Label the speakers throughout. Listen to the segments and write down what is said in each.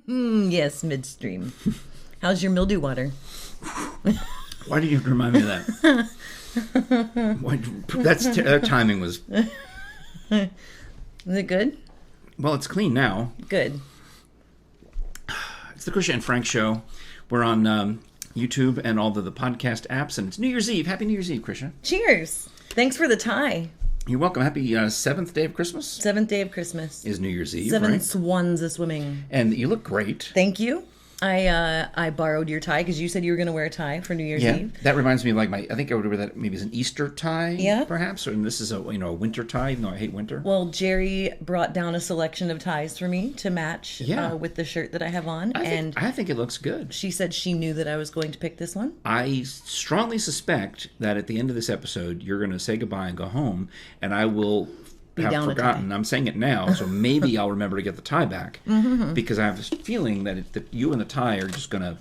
Speaker 1: Yes, midstream. How's your mildew water?
Speaker 2: Why did you have to remind me of that? That timing was...
Speaker 1: Is it good?
Speaker 2: Well, it's clean now.
Speaker 1: Good.
Speaker 2: It's the Krisha and Frank Show. We're on YouTube and all the podcast apps, and it's New Year's Eve. Happy New Year's Eve, Krisha.
Speaker 1: Cheers. Thanks for the tie.
Speaker 2: You're welcome. Happy 7th day of Christmas.
Speaker 1: 7th day of Christmas.
Speaker 2: Is New Year's Eve,
Speaker 1: 7
Speaker 2: right?
Speaker 1: swans a swimming.
Speaker 2: And you look great.
Speaker 1: Thank you. I borrowed your tie because you said you were going to wear a tie for New Year's Eve.
Speaker 2: That reminds me of I think I would wear that maybe as an Easter tie, perhaps. And this is a winter tie, even though I hate winter.
Speaker 1: Well, Jere brought down a selection of ties for me to match with the shirt that I have on.
Speaker 2: I think it looks good.
Speaker 1: She said she knew that I was going to pick this one.
Speaker 2: I strongly suspect that at the end of this episode, you're going to say goodbye and go home, and I will have forgotten. I'm saying it now, so maybe I'll remember to get the tie back, because I have this feeling that you and the tie are just going to...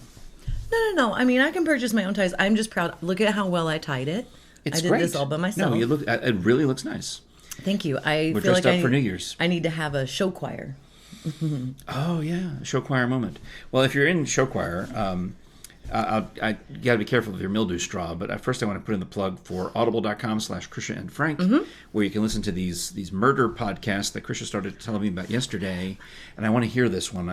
Speaker 1: No. I mean, I can purchase my own ties. I'm just proud. Look at how well I tied it.
Speaker 2: It's
Speaker 1: great. This all by myself.
Speaker 2: No, it really looks nice.
Speaker 1: Thank you.
Speaker 2: We're feel dressed up for New Year's.
Speaker 1: I need to have a show choir.
Speaker 2: Oh, yeah. A show choir moment. Well, if you're in show choir... I got to be careful of your mildew straw, but first I want to put in the plug for audible.com/Krisha and Frank, where you can listen to these murder podcasts that Krisha started telling me about yesterday, and I want to hear this one.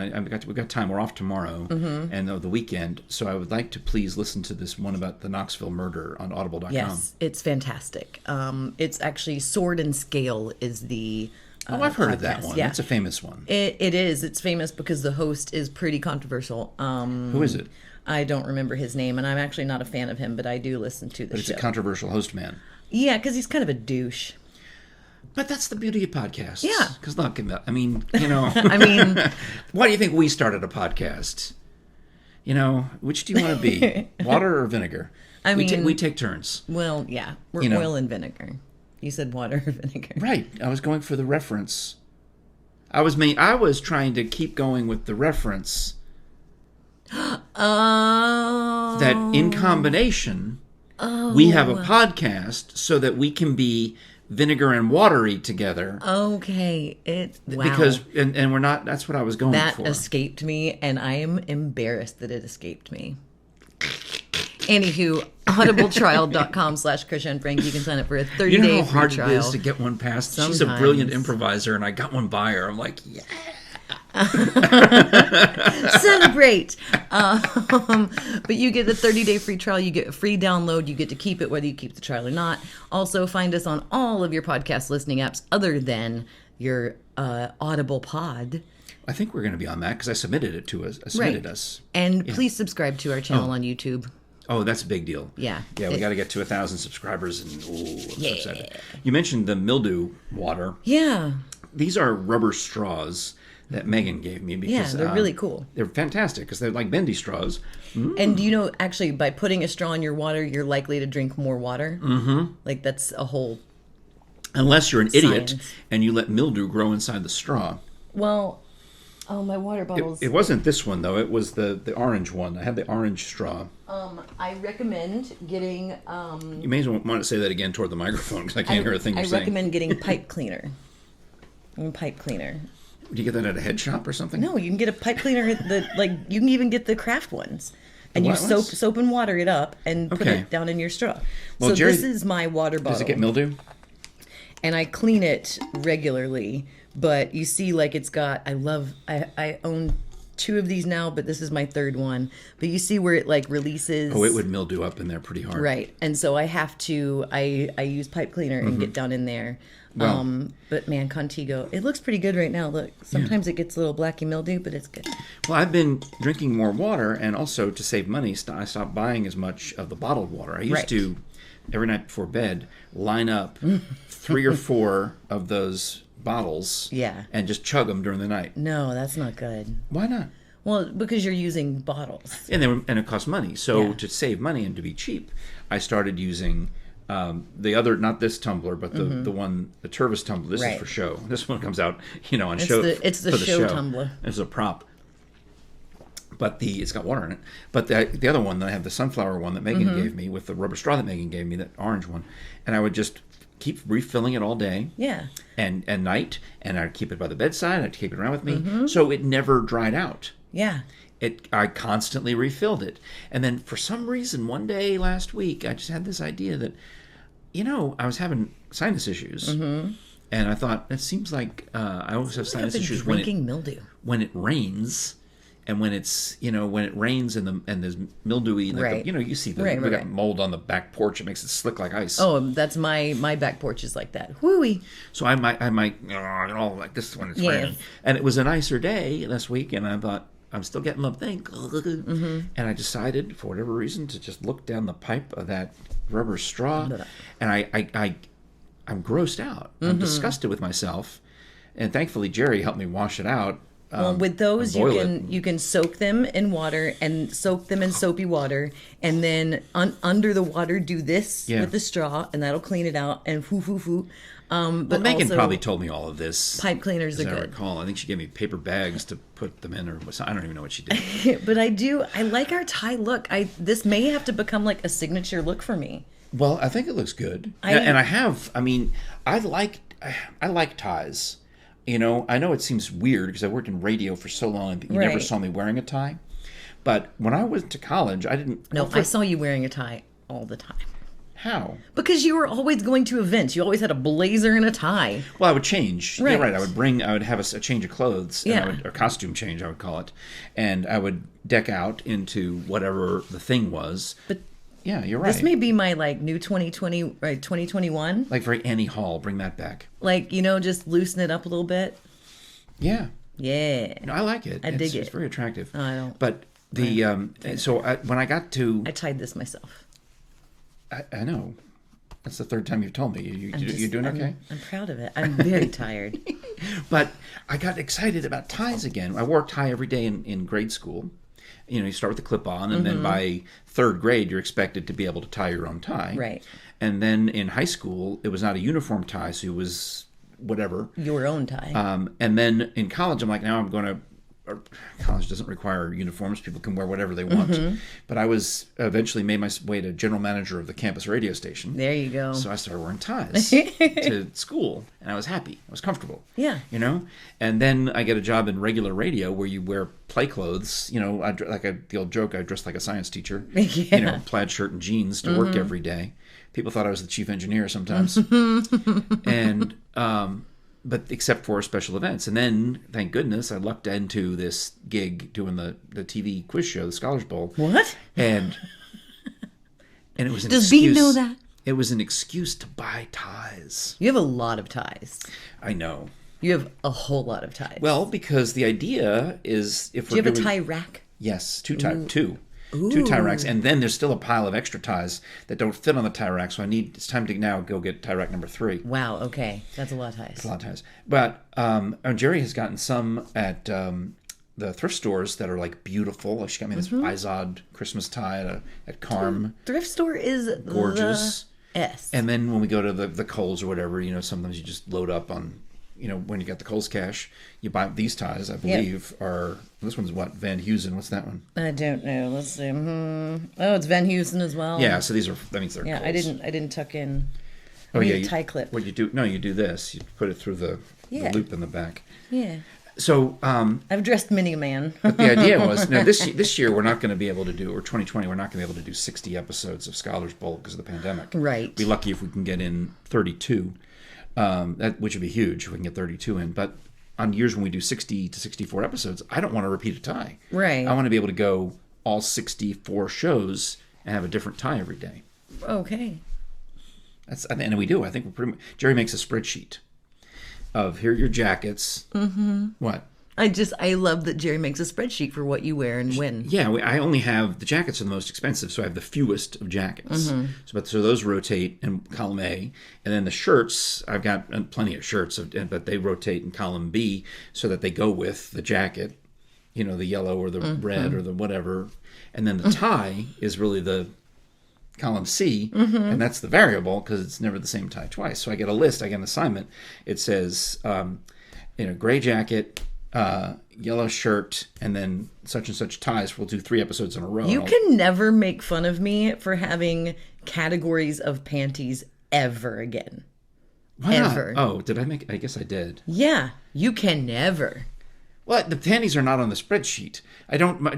Speaker 2: We've got time. We're off tomorrow and the weekend, so I would like to please listen to this one about the Knoxville murder on audible.com.
Speaker 1: Yes, it's fantastic. It's actually Sword and Scale is the...
Speaker 2: I've heard
Speaker 1: podcast.
Speaker 2: of that one.
Speaker 1: Yeah.
Speaker 2: It's a famous one.
Speaker 1: It is. It's famous because the host is pretty controversial.
Speaker 2: Who is it?
Speaker 1: I don't remember his name, and I'm actually not a fan of him, but I do listen to the show.
Speaker 2: But it's a controversial host man.
Speaker 1: Yeah, because he's kind of a douche.
Speaker 2: But that's the beauty of podcasts.
Speaker 1: Yeah.
Speaker 2: Because look, I mean, you know. Why do you think we started a podcast? You know, which do you want to be? Water or vinegar? We take turns.
Speaker 1: Well, yeah. We're oil and vinegar. You said water or vinegar.
Speaker 2: Right. I was going for the reference. I was trying to keep going with the reference.
Speaker 1: Oh.
Speaker 2: That in combination, we have a podcast so that we can be vinegar and watery together.
Speaker 1: Okay. Wow.
Speaker 2: Because, and we're not, that's what I was going for.
Speaker 1: That escaped me, and I am embarrassed that it escaped me. Anywho, audibletrial.com/Krisha and Frank. You can sign up for a 30-day free trial.
Speaker 2: You know how hard it is to get one past? Sometimes. She's a brilliant improviser, and I got one by her. I'm like, yeah.
Speaker 1: Celebrate. But you get the 30-day free trial. You get a free download. You get to keep it whether you keep the trial or not. Also, find us on all of your podcast listening apps other than your Audible Pod.
Speaker 2: I think we're going to be on that because I submitted it to us. Us.
Speaker 1: And please subscribe to our channel on YouTube.
Speaker 2: Oh, that's a big deal.
Speaker 1: Yeah.
Speaker 2: Yeah, we got to get to 1,000 subscribers. And I'm so excited. You mentioned the mildew water.
Speaker 1: Yeah.
Speaker 2: These are rubber straws that Megan gave me. Because,
Speaker 1: they're really cool.
Speaker 2: They're fantastic because they're like bendy straws.
Speaker 1: And you know, actually, by putting a straw in your water, you're likely to drink more water. Like, that's a whole
Speaker 2: Unless you're an idiot
Speaker 1: science.
Speaker 2: And you let mildew grow inside the straw.
Speaker 1: Well... Oh, my water bottles.
Speaker 2: It wasn't this one, though. It was the orange one. I had the orange straw.
Speaker 1: I recommend getting...
Speaker 2: You may as well want to say that again toward the microphone because I can't hear a thing you're saying.
Speaker 1: I recommend getting pipe cleaner. Pipe cleaner.
Speaker 2: Do you get that at a head shop or something?
Speaker 1: No, you can get a pipe cleaner. You can even get the craft ones. And you soap and water it up and put it down in your straw. Well, so Jere, this is my water bottle.
Speaker 2: Does it get mildew?
Speaker 1: And I clean it regularly. But you see, like, it's got, I own 2 of these now, but this is my 3rd one. But you see where it, like, releases.
Speaker 2: Oh, it would mildew up in there pretty hard.
Speaker 1: Right. And so I have to, I use pipe cleaner and get down in there. Well, but man, Contigo, it looks pretty good right now. Look, sometimes it gets a little blacky mildew, but it's good.
Speaker 2: Well, I've been drinking more water, and also to save money, I stopped buying as much of the bottled water. I used to, every night before bed, line up 3 or 4 of those bottles and just chug them during the night.
Speaker 1: No, that's not good.
Speaker 2: Why not?
Speaker 1: Well, because you're using bottles.
Speaker 2: And it costs money. So to save money and to be cheap, I started using the other, not this tumbler, but the one, the Tervis tumbler. This is for show. This one comes out, on show.
Speaker 1: It's the show tumbler.
Speaker 2: It's a prop. But it's got water in it. But the other one, I have the sunflower one that Megan gave me with the rubber straw that Megan gave me, that orange one. And I would just keep refilling it all day. And night. And I'd keep it by the bedside. I'd keep it around with me. So it never dried out.
Speaker 1: Yeah.
Speaker 2: I constantly refilled it. And then for some reason, one day last week, I just had this idea that, I was having sinus issues. Mm-hmm. And I thought, it seems like I always have sinus issues
Speaker 1: mildew.
Speaker 2: When it rains. And when it's, when it rains and there's mildewy, like you see we got mold on the back porch. It makes it slick like ice.
Speaker 1: Oh, that's my back porch is like that. Whoo-wee.
Speaker 2: So I might, like this when it's raining. And it was a nicer day last week, and I thought, I'm still getting the thing. Mm-hmm. And I decided, for whatever reason, to just look down the pipe of that rubber straw. And I'm grossed out. Mm-hmm. I'm disgusted with myself. And thankfully, Jere helped me wash it out.
Speaker 1: Well, with those, you can soak them in water and soak them in soapy water, and then under the water do this with the straw, and that'll clean it out. And but
Speaker 2: Megan probably told me all of this.
Speaker 1: Pipe cleaners are good.
Speaker 2: I recall. I think she gave me paper bags to put them in, or I don't even know what she did.
Speaker 1: But I like our tie look. This may have to become like a signature look for me.
Speaker 2: Well, I think it looks good, I like ties. I know it seems weird because I worked in radio for so long and you never saw me wearing a tie. But when I went to college, I didn't...
Speaker 1: No, I saw you wearing a tie all the time.
Speaker 2: How?
Speaker 1: Because you were always going to events. You always had a blazer and a tie.
Speaker 2: Well, I would change. Right. Yeah, right. I would have a change of clothes.
Speaker 1: Yeah.
Speaker 2: A costume change, I would call it. And I would deck out into whatever the thing was.
Speaker 1: But...
Speaker 2: Yeah, you're right.
Speaker 1: This may be my new 2020, right? 2021.
Speaker 2: Like very Annie Hall, bring that back.
Speaker 1: Like, just loosen it up a little bit.
Speaker 2: Yeah.
Speaker 1: Yeah.
Speaker 2: No, I like it.
Speaker 1: I dig it.
Speaker 2: It's very attractive.
Speaker 1: No, I don't.
Speaker 2: But when I got to...
Speaker 1: I tied this myself.
Speaker 2: I know. That's the third time you've told me. You're doing okay?
Speaker 1: I'm proud of it. I'm very tired.
Speaker 2: But I got excited about ties again. I wore a tie every day in grade school. You start with the clip-on, and then by third grade, you're expected to be able to tie your own tie.
Speaker 1: Right.
Speaker 2: And then in high school, it was not a uniform tie, so it was whatever.
Speaker 1: Your own tie.
Speaker 2: And then in college, I'm like, now I'm going to... College doesn't require uniforms. People can wear whatever they want. Mm-hmm. But I was eventually made my way to general manager of the campus radio station.
Speaker 1: There you go.
Speaker 2: So I started wearing ties to school, and I was happy. I was comfortable.
Speaker 1: Yeah.
Speaker 2: And then I get a job in regular radio where you wear play clothes. The old joke, I dressed like a science teacher.
Speaker 1: Yeah.
Speaker 2: Plaid shirt and jeans to work every day. People thought I was the chief engineer sometimes. And... but except for special events. And then, thank goodness, I lucked into this gig doing the TV quiz show, the Scholars Bowl.
Speaker 1: What?
Speaker 2: And it was an
Speaker 1: Does
Speaker 2: excuse.
Speaker 1: Does B know that?
Speaker 2: It was an excuse to buy ties.
Speaker 1: You have a lot of ties.
Speaker 2: I know.
Speaker 1: You have a whole lot of ties.
Speaker 2: Well, because the idea is if
Speaker 1: Do you have a tie rack?
Speaker 2: Yes, two tie racks, and then there's still a pile of extra ties that don't fit on the tie rack, so it's time to now go get tie rack number 3.
Speaker 1: Wow, okay. That's a lot of ties.
Speaker 2: That's a lot of ties. But Jere has gotten some at the thrift stores that are like beautiful. Like she got me this Izod Christmas tie at Carm.
Speaker 1: Thrift store is
Speaker 2: gorgeous.
Speaker 1: S.
Speaker 2: And then when we go to the Kohl's or whatever, sometimes you just load up on... when you got the Kohl's cash, you buy these ties, I believe, are... This one's what? Van Heusen. What's that one?
Speaker 1: I don't know. Let's see. Oh, it's Van Heusen as well.
Speaker 2: Yeah, so that means they're
Speaker 1: Kohl's. I didn't tuck in tie clip.
Speaker 2: What you do... No, you do this. You put it through the loop in the back.
Speaker 1: Yeah.
Speaker 2: So...
Speaker 1: I've dressed many a man.
Speaker 2: But the idea was, this year we're not going to be able to do, or 2020, we're not going to be able to do 60 episodes of Scholars Bowl because of the pandemic.
Speaker 1: Right.
Speaker 2: Be lucky if we can get in 32. Which would be huge if we can get 32 in. But on years when we do 60 to 64 episodes, I don't want to repeat a tie.
Speaker 1: Right.
Speaker 2: I want to be able to go all 64 shows and have a different tie every day.
Speaker 1: Okay.
Speaker 2: And we do. I think we're pretty much... Jere makes a spreadsheet of here are your jackets. Mm-hmm. What?
Speaker 1: I love that Jere makes a spreadsheet for what you wear and when.
Speaker 2: Yeah, I only have... The jackets are the most expensive, so I have the fewest of jackets. Mm-hmm. So those rotate in column A. And then the shirts, I've got plenty of shirts, but they rotate in column B so that they go with the jacket. The yellow or the red or the whatever. And then the tie is really the column C, and that's the variable because it's never the same tie twice. So I get a list, I get an assignment. It says, gray jacket... yellow shirt, and then such and such ties. We'll do 3 episodes in a row.
Speaker 1: You can never make fun of me for having categories of panties ever again.
Speaker 2: Why
Speaker 1: ever.
Speaker 2: Not? Oh, did I make... I guess I did.
Speaker 1: Yeah, you can never.
Speaker 2: Well, the panties are not on the spreadsheet.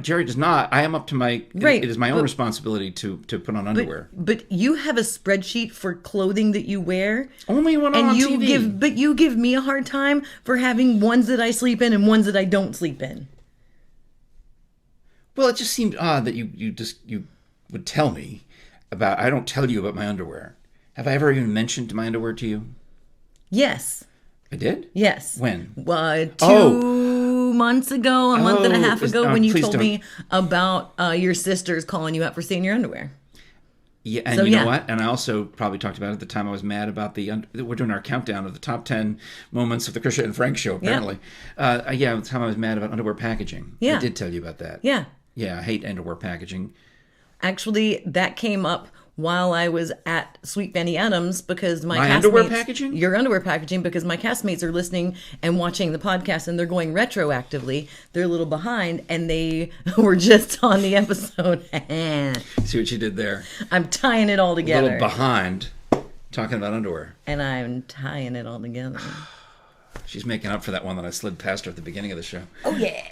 Speaker 2: Jere does not. I am up to my...
Speaker 1: Right,
Speaker 2: it is my own responsibility to put on underwear.
Speaker 1: But you have a spreadsheet for clothing that you wear.
Speaker 2: Only when I'm on TV.
Speaker 1: But you give me a hard time for having ones that I sleep in and ones that I don't sleep in.
Speaker 2: Well, it just seemed odd that you would tell me about... I don't tell you about my underwear. Have I ever even mentioned my underwear to you?
Speaker 1: Yes.
Speaker 2: I did?
Speaker 1: Yes.
Speaker 2: When?
Speaker 1: 2 months ago, a month and a half ago, when you told me about your sisters calling you out for seeing your underwear.
Speaker 2: Yeah, and you know what? And I also probably talked about it at the time. I was mad about we're doing our countdown of the top 10 moments of the Krisha and Frank show, apparently. At the time I was mad about underwear packaging.
Speaker 1: Yeah.
Speaker 2: I did tell you about that.
Speaker 1: Yeah.
Speaker 2: Yeah, I hate underwear packaging.
Speaker 1: Actually, that came up while I was at Sweet Fanny Adams because
Speaker 2: my underwear packaging?
Speaker 1: Your underwear packaging, because my castmates are listening and watching the podcast and they're going retroactively. They're a little behind and they were just on the episode.
Speaker 2: See what you did there?
Speaker 1: I'm tying it all together.
Speaker 2: A little behind talking about underwear.
Speaker 1: And I'm tying it all together.
Speaker 2: She's making up for that one that I slid past her at the beginning of the show.
Speaker 1: Oh, yeah.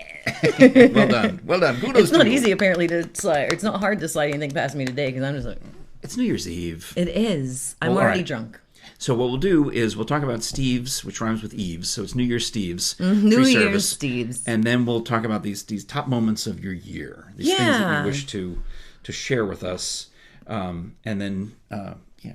Speaker 2: Well done. Well done. Kudos
Speaker 1: it's not easy, apparently, to slide. It's not hard to slide anything past me today because I'm just like...
Speaker 2: It's New Year's Eve.
Speaker 1: It is. I'm already drunk.
Speaker 2: So what we'll do is we'll talk about Steve's, which rhymes with Eve's. So it's New Year's Steve's.
Speaker 1: New Year's Steve's.
Speaker 2: And then we'll talk about these top moments of your year. These things that you wish to share with us. And then...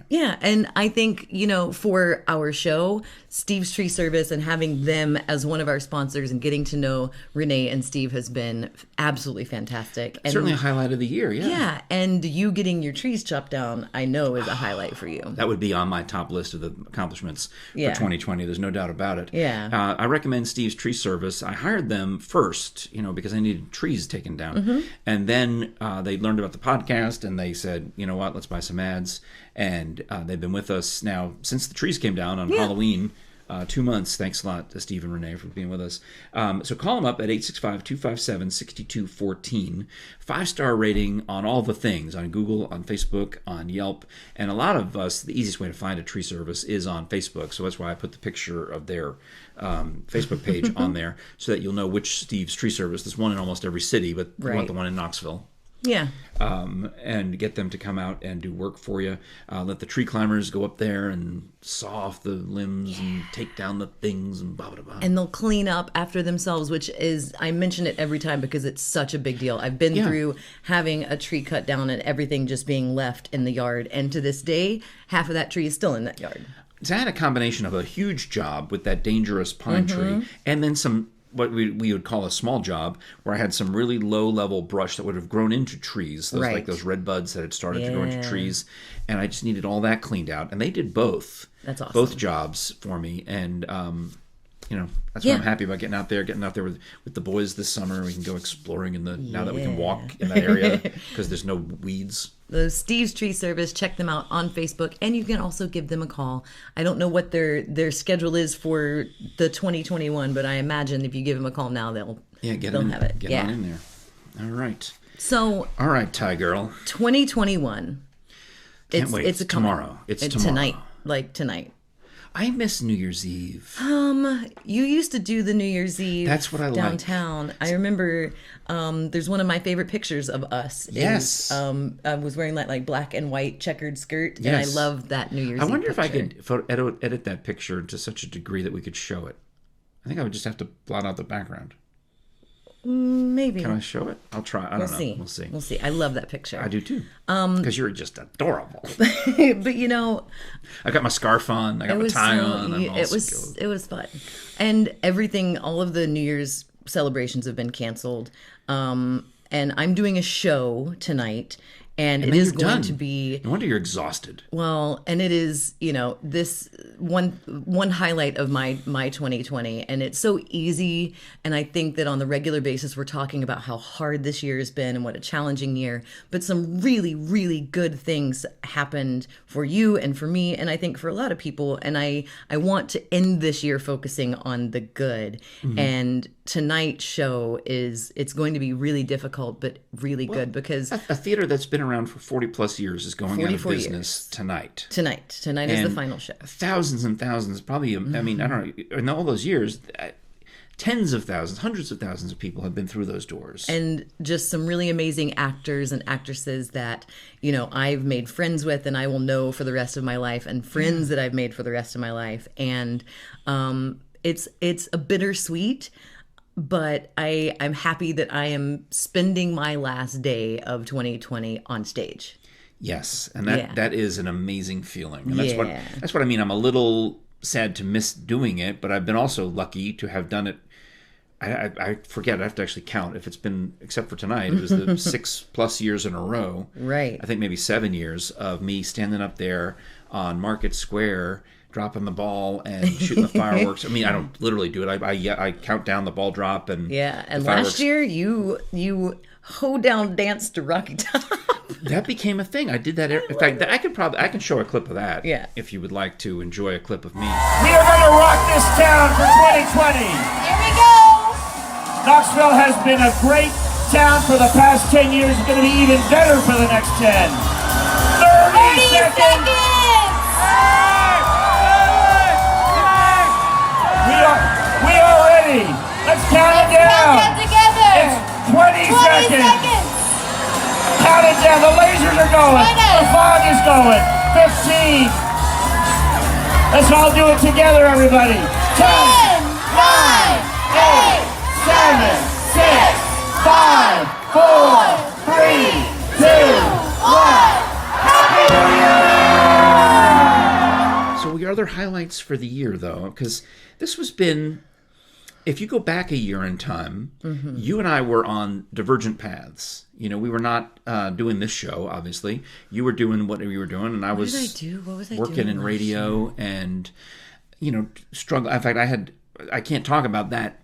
Speaker 1: Yeah, and I think, for our show, Steve's Tree Service and having them as one of our sponsors and getting to know Renee and Steve has been absolutely fantastic. And
Speaker 2: certainly a highlight of the year, yeah.
Speaker 1: Yeah, and you getting your trees chopped down, I know, is a highlight for you.
Speaker 2: That would be on my top list of the accomplishments for 2020. There's no doubt about it.
Speaker 1: Yeah.
Speaker 2: I recommend Steve's Tree Service. I hired them first, because I needed trees taken down.
Speaker 1: Mm-hmm.
Speaker 2: And then they learned about the podcast and they said, you know what, let's buy some ads. And they've been with us now since the trees came down on Halloween. 2 months. Thanks a lot to Steve and Renee for being with us. So call them up at 865-257-6214. 5-star rating on all the things, on Google, on Facebook, on Yelp. And a lot of us, the easiest way to find a tree service is on Facebook. So that's why I put the picture of their Facebook page on there so that you'll know which Steve's Tree Service. There's one in almost every city, but we want the one in Knoxville.
Speaker 1: Yeah.
Speaker 2: And get them to come out and do work for you. Let the tree climbers go up there and saw off the limbs and take down the things and blah, blah, blah.
Speaker 1: And they'll clean up after themselves, which is, I mention it every time because it's such a big deal. I've been through having a tree cut down and everything just being left in the yard. And to this day, half of that tree is still in that yard.
Speaker 2: So I had a combination of a huge job with that dangerous pine tree and then some... what we would call a small job, where I had some really low-level brush that would have grown into trees, like those red buds that had started to grow into trees, and I just needed all that cleaned out. And they did both.
Speaker 1: That's awesome.
Speaker 2: Both jobs for me, and that's why I'm happy about getting out there with the boys this summer. We can go exploring now that we can walk in that area because there's no weeds.
Speaker 1: The Steve's Tree Service, check them out on Facebook, and you can also give them a call. I don't know what their schedule is for the 2021, but I imagine if you give them a call now, they'll have it.
Speaker 2: Get on in there. All right.
Speaker 1: So.
Speaker 2: All right, Ty girl.
Speaker 1: 2021.
Speaker 2: Can't wait. It's tomorrow. It's tomorrow.
Speaker 1: Tonight.
Speaker 2: I miss New Year's Eve.
Speaker 1: You used to do the New Year's Eve.
Speaker 2: That's what I
Speaker 1: downtown.
Speaker 2: like.
Speaker 1: I remember. There's one of my favorite pictures of us.
Speaker 2: Yes.
Speaker 1: I was wearing that black and white checkered skirt, and I loved that New Year's Eve.
Speaker 2: I wonder if
Speaker 1: picture.
Speaker 2: I could edit that picture to such a degree that we could show it. I think I would just have to blot out the background.
Speaker 1: Maybe.
Speaker 2: Can I show it? I'll try. I don't know. We'll see.
Speaker 1: We'll see. I love that picture.
Speaker 2: I do too. Because you're just adorable.
Speaker 1: But
Speaker 2: I got my scarf on. I got my tie on.
Speaker 1: It was fun, and everything. All of the New Year's celebrations have been canceled. And I'm doing a show tonight. And it is going to be...
Speaker 2: No wonder you're exhausted.
Speaker 1: Well, and it is, this one highlight of my 2020. And it's so easy. And I think that on the regular basis, we're talking about how hard this year has been and what a challenging year. But some really, really good things happened for you and for me. And I think for a lot of people. And I want to end this year focusing on the good. Mm-hmm. And tonight's show it's going to be really difficult, but really good because...
Speaker 2: A theater that's been around for 40 plus years is going out of business tonight.
Speaker 1: Tonight is the final show.
Speaker 2: Thousands and thousands, probably. I mean, I don't know. In all those years, tens of thousands, hundreds of thousands of people have been through those doors.
Speaker 1: And just some really amazing actors and actresses that, I've made friends with and I will know for the rest of my life, and friends that I've made for the rest of my life. And it's a bittersweet, but I'm happy that I am spending my last day of 2020 on stage.
Speaker 2: Yes, and that is an amazing feeling. And that's what I mean. I'm a little sad to miss doing it, but I've been also lucky to have done it. I forget. I have to actually count. If it's been, except for tonight, it was the 6+ years in a row.
Speaker 1: Right.
Speaker 2: I think maybe 7 years of me standing up there on Market Square, dropping the ball and shooting the fireworks. I mean, I don't literally do it. I count down the ball drop and
Speaker 1: and last year you hoedown danced to Rocky Top.
Speaker 2: That became a thing. I did that. In fact, I can show a clip of that.
Speaker 1: Yeah.
Speaker 2: If you would like to enjoy a clip of me.
Speaker 3: We are going to rock this town for 2020.
Speaker 4: Here we go.
Speaker 3: Knoxville has been a great town for the past 10 years. It's going to be even better for the next 10. 30 seconds. We are ready. Let's count it down.
Speaker 4: Count it together.
Speaker 3: It's 20 seconds. Count it down. The lasers are going. The fog is going. 15. Let's all do it together, everybody. 10, 9, 8, 7, 6, 5, 4, 3, 2, 1. Happy New Year!
Speaker 2: So, your other highlights for the year, though, because this has been, if you go back a year in time, you and I were on divergent paths. We were not doing this show, obviously. You were doing what you were doing, and I was working in radio and, struggle. In fact, I can't talk about that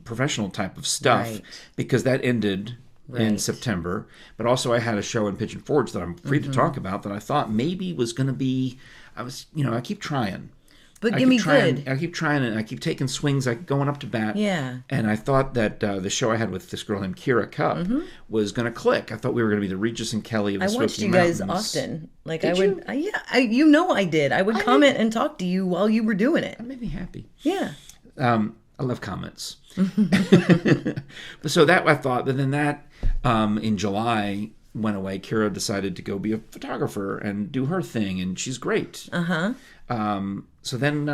Speaker 2: professional type of stuff because that ended in September. But also I had a show in Pigeon Forge that I'm free to talk about that I thought maybe was going to be, I keep trying.
Speaker 1: But give me good.
Speaker 2: I keep trying and I keep taking swings, going up to bat.
Speaker 1: Yeah.
Speaker 2: And I thought that the show I had with this girl named Kira Cup was going to click. I thought we were going to be the Regis and Kelly of the Smoky Mountains.
Speaker 1: I watched you guys often.
Speaker 2: Did you?
Speaker 1: I did. I would comment and talk to you while you were doing it.
Speaker 2: That made me happy.
Speaker 1: Yeah.
Speaker 2: I love comments. So that I thought, but then that in July went away. Kira decided to go be a photographer and do her thing, and she's great. So then,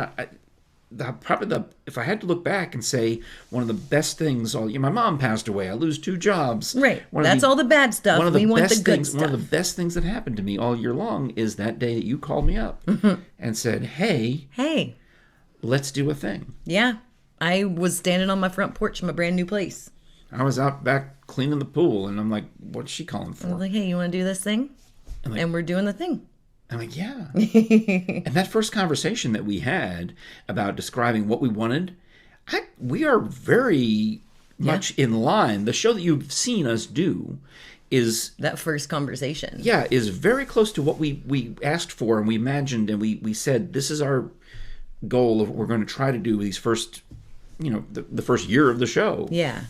Speaker 2: if I had to look back and say one of the best things, my mom passed away. I lose 2 jobs.
Speaker 1: Right. That's all the bad stuff. We want the good stuff.
Speaker 2: One of the best things that happened to me all year long is that day that you called me up and said, "Hey, let's do a thing."
Speaker 1: Yeah. I was standing on my front porch in my brand new place.
Speaker 2: I was out back cleaning the pool, and I'm like, "What's she calling for?"
Speaker 1: I was like, "Hey, you want to do this thing?" And we're doing the thing.
Speaker 2: I'm like, yeah. And that first conversation that we had about describing what we wanted, we are very much in line. The show that you've seen us do is...
Speaker 1: That first conversation.
Speaker 2: Yeah, is very close to what we asked for and we imagined, and we said, this is our goal of what we're going to try to do with these first, the first year of the show.
Speaker 1: Yeah.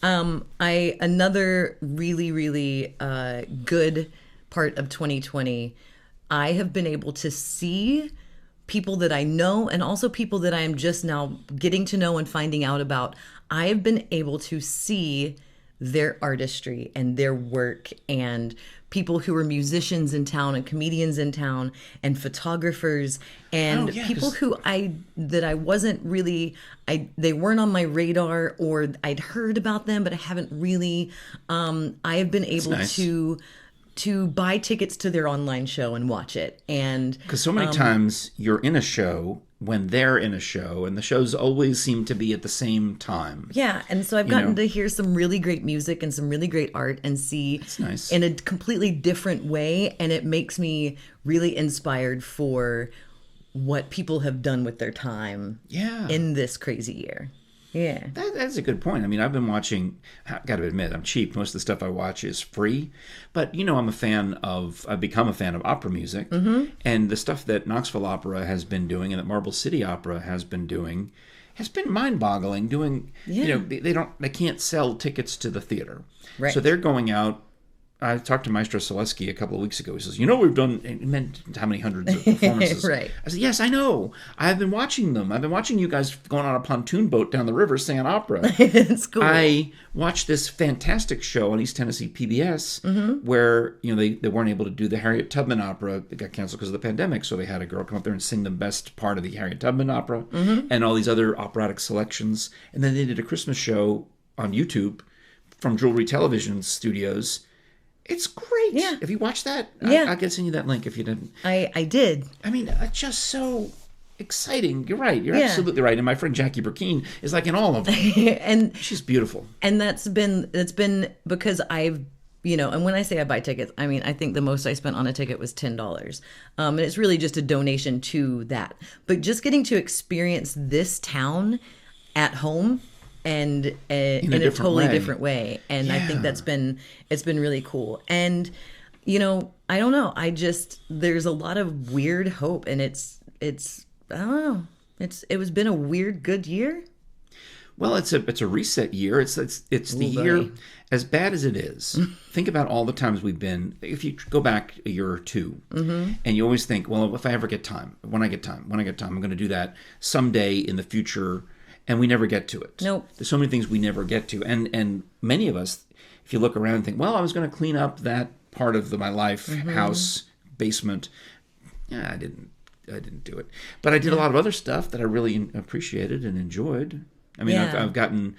Speaker 1: Another really, really good part of 2020, I have been able to see people that I know and also people that I am just now getting to know and finding out about. I have been able to see their artistry and their work, and people who are musicians in town and comedians in town and photographers and people who I wasn't really, they weren't on my radar, or I'd heard about them, but I haven't really, I have been able to buy tickets to their online show and watch it. And
Speaker 2: because so many times you're in a show when they're in a show, and the shows always seem to be at the same time.
Speaker 1: Yeah, and so I've gotten to hear some really great music and some really great art and see in a completely different way, and it makes me really inspired for what people have done with their time in this crazy year. Yeah.
Speaker 2: That's a good point. I mean, I've been watching, I've got to admit, I'm cheap. Most of the stuff I watch is free. But, I've become a fan of opera music. And the stuff that Knoxville Opera has been doing and that Marble City Opera has been doing has been mind-boggling. They can't sell tickets to the theater.
Speaker 1: Right.
Speaker 2: So they're going out I talked to Maestro Selesky a couple of weeks ago. He says, we've done, it meant how many hundreds of performances.
Speaker 1: Right.
Speaker 2: I said, yes, I know. I've been watching them. I've been watching you guys going on a pontoon boat down the river singing opera.
Speaker 1: It's cool.
Speaker 2: I watched this fantastic show on East Tennessee PBS where, they weren't able to do the Harriet Tubman opera. It got canceled because of the pandemic. So they had a girl come up there and sing the best part of the Harriet Tubman opera and all these other operatic selections. And then they did a Christmas show on YouTube from Jewelry Television Studios. It's great.
Speaker 1: Yeah.
Speaker 2: Have you watched that?
Speaker 1: Yeah.
Speaker 2: I could send you that link if you didn't.
Speaker 1: I did.
Speaker 2: I mean, just so exciting. You're right. You're absolutely right. And my friend Jackie Burkeen is like in all of them.
Speaker 1: And
Speaker 2: she's beautiful.
Speaker 1: And that's been because I've, and when I say I buy tickets, I mean, I think the most I spent on a ticket was $10. And it's really just a donation to that. But just getting to experience this town at home and in a totally different way. And I think it's been really cool. And, I don't know. There's a lot of weird hope, and it's I don't know. It was been a weird, good year.
Speaker 2: Well, it's a reset year. It's the year, as bad as it is. Think about all the times we've been. If you go back a year or two, and you always think, well, if I ever get time, when I get time, I'm going to do that someday in the future. And we never get to it.
Speaker 1: Nope.
Speaker 2: There's so many things we never get to. And many of us, if you look around and think, well, I was going to clean up that part of my life, house, basement. Yeah, I didn't do it. But I did a lot of other stuff that I really appreciated and enjoyed. I mean, I've gotten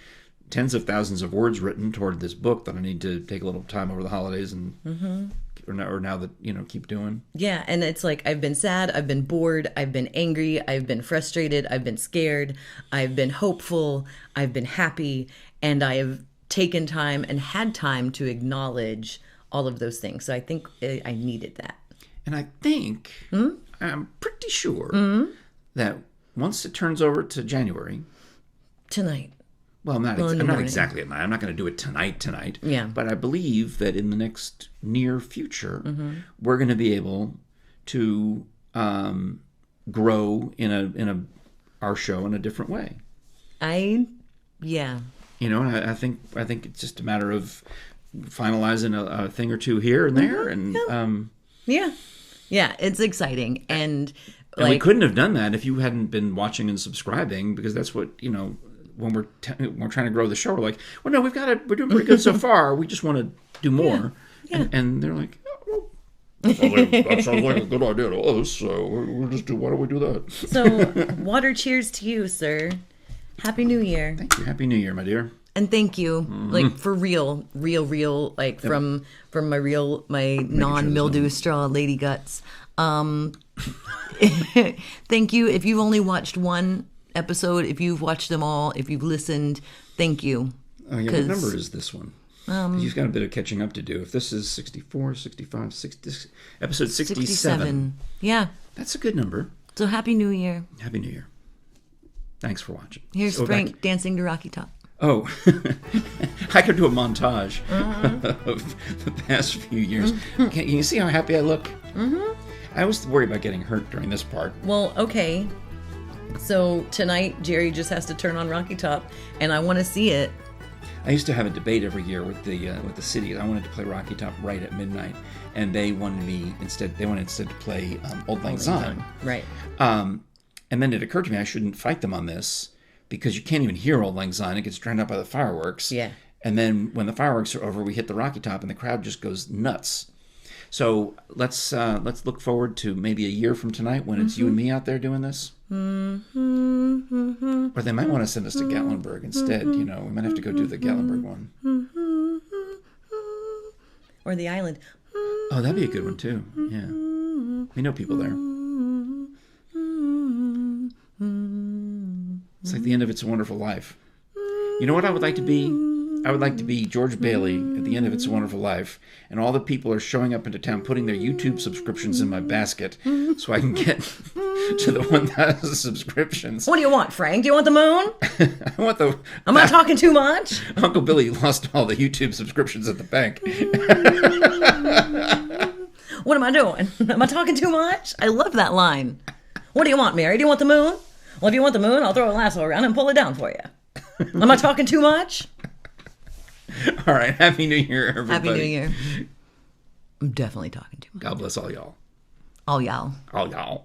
Speaker 2: tens of thousands of words written toward this book that I need to take a little time over the holidays and or now that keep doing.
Speaker 1: Yeah, and it's like I've been sad, I've been bored, I've been angry, I've been frustrated, I've been scared, I've been hopeful, I've been happy, and I have taken time and had time to acknowledge all of those things. So I think I needed that.
Speaker 2: And I think I'm pretty sure that once it turns over to January
Speaker 1: tonight.
Speaker 2: Well, I'm not exactly at night. I'm not going to do it tonight.
Speaker 1: Yeah.
Speaker 2: But I believe that in the next near future, we're going to be able to grow in our show in a different way.
Speaker 1: And
Speaker 2: I think it's just a matter of finalizing a thing or two here and there, and
Speaker 1: it's exciting, and
Speaker 2: we couldn't have done that if you hadn't been watching and subscribing, because that's what when we're trying to grow the show, we're like, well, no, we're doing pretty good so far. We just want to do more. Yeah. And they're like, oh, well, that sounds like a good idea to us. So why don't we do that?
Speaker 1: So water cheers to you, sir. Happy New Year.
Speaker 2: Thank you. Happy New Year, my dear.
Speaker 1: And thank you, like for real, like from my non-mildew straw lady guts. Thank you. If you've only watched one episode, if you've watched them all, if you've listened, thank you.
Speaker 2: Oh, yeah, what number is this one? You've got a bit of catching up to do. If this is 64, 65, 60, episode 67.
Speaker 1: Yeah.
Speaker 2: That's a good number.
Speaker 1: So Happy New Year.
Speaker 2: Happy New Year. Thanks for watching.
Speaker 1: Here's Frank dancing to Rocky Top.
Speaker 2: Oh, I could do a montage of the past few years. Can you see how happy I look? I always worry about getting hurt during this part.
Speaker 1: Well, okay. So tonight, Jere just has to turn on Rocky Top, and I want to see it.
Speaker 2: I used to have a debate every year with the city. I wanted to play Rocky Top right at midnight, and they wanted instead to play Auld Lang Syne.
Speaker 1: Right.
Speaker 2: And then it occurred to me I shouldn't fight them on this, because you can't even hear Auld Lang Syne. It gets drowned out by the fireworks.
Speaker 1: Yeah.
Speaker 2: And then when the fireworks are over, we hit the Rocky Top, and the crowd just goes nuts. So let's look forward to maybe a year from tonight when it's you and me out there doing this. Or they might want to send us to Gatlinburg instead. We might have to go do the Gatlinburg one.
Speaker 1: Or the island.
Speaker 2: Oh, that'd be a good one too. Yeah. We know people there. It's like the end of It's a Wonderful Life. You know what I would like to be? I would like to be George Bailey at the end of It's a Wonderful Life, and all the people are showing up into town putting their YouTube subscriptions in my basket so I can get to the 1,000 subscriptions.
Speaker 1: What do you want, Frank? Do you want the moon?
Speaker 2: I want the...
Speaker 1: Am I talking too much?
Speaker 2: Uncle Billy lost all the YouTube subscriptions at the bank.
Speaker 1: What am I doing? Am I talking too much? I love that line. What do you want, Mary? Do you want the moon? Well, if you want the moon, I'll throw a lasso around and pull it down for you. Am I talking too much?
Speaker 2: All right. Happy New Year, everybody.
Speaker 1: Happy New Year. I'm definitely talking too much.
Speaker 2: God bless all y'all.
Speaker 1: All y'all.
Speaker 2: All y'all.